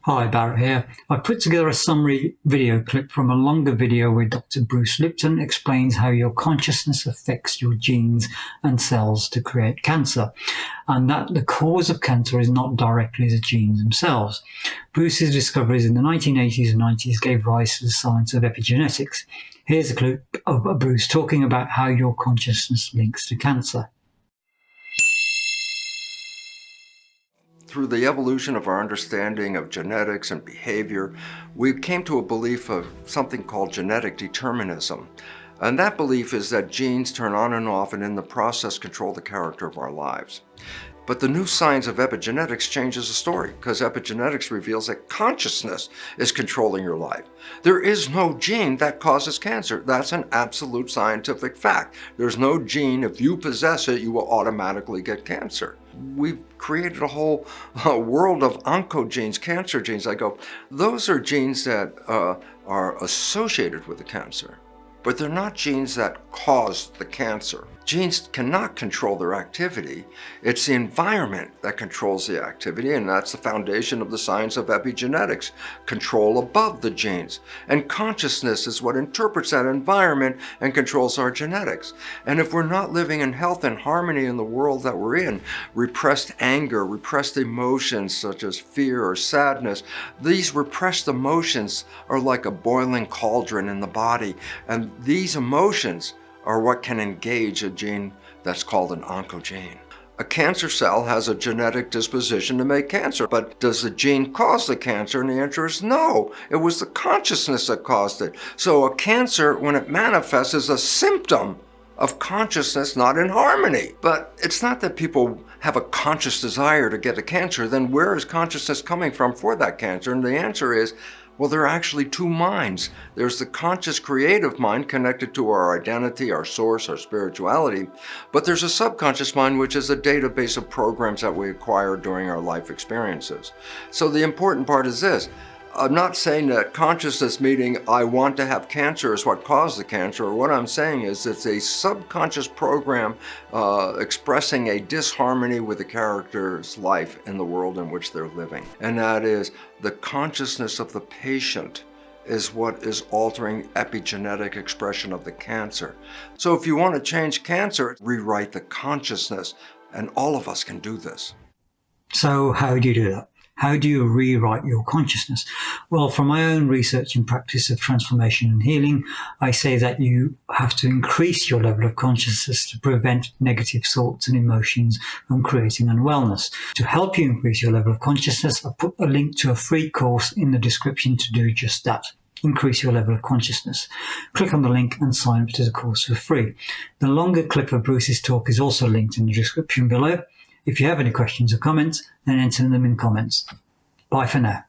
Hi, Bharat here. I've put together a summary video clip from a longer video where Dr. Bruce Lipton explains how your consciousness affects your genes and cells to create cancer, and that the cause of cancer is not directly the genes themselves. Bruce's discoveries in the 1980s and 90s gave rise to the science of epigenetics. Here's a clip of Bruce talking about how your consciousness links to cancer. Through the evolution of our understanding of genetics and behavior, we came to a belief of something called genetic determinism. And that belief is that genes turn on and off and in the process control the character of our lives. But the new science of epigenetics changes the story, because epigenetics reveals that consciousness is controlling your life. There is no gene that causes cancer. That's an absolute scientific fact. There's no gene, if you possess it, you will automatically get cancer. We've created a whole world of oncogenes, cancer genes. I go, those are genes that are associated with the cancer, but they're not genes that cause the cancer. Genes cannot control their activity. It's the environment that controls the activity, and that's the foundation of the science of epigenetics, control above the genes. And consciousness is what interprets that environment and controls our genetics. And if we're not living in health and harmony in the world that we're in, repressed anger, repressed emotions such as fear or sadness, these repressed emotions are like a boiling cauldron in the body, and these emotions are what can engage a gene that's called an oncogene. A cancer cell has a genetic disposition to make cancer, but does the gene cause the cancer? And the answer is no. It was the consciousness that caused it. So a cancer, when it manifests, is a symptom of consciousness not in harmony. But it's not that people have a conscious desire to get a cancer. Then where is consciousness coming from for that cancer? And the answer is, well, there are actually two minds. There's the conscious creative mind connected to our identity, our source, our spirituality, but there's a subconscious mind, which is a database of programs that we acquire during our life experiences. So the important part is this. I'm not saying that consciousness, meaning I want to have cancer, is what caused the cancer. What I'm saying is it's a subconscious program expressing a disharmony with the character's life in the world in which they're living. And that is the consciousness of the patient is what is altering epigenetic expression of the cancer. So if you want to change cancer, rewrite the consciousness, and all of us can do this. So how do you do that? How do you rewrite your consciousness? Well, from my own research and practice of transformation and healing, I say that you have to increase your level of consciousness to prevent negative thoughts and emotions from creating unwellness. To help you increase your level of consciousness, I've put a link to a free course in the description to do just that. Increase your level of consciousness. Click on the link and sign up to the course for free. The longer clip of Bruce's talk is also linked in the description below. If you have any questions or comments, then enter them in comments. Bye for now.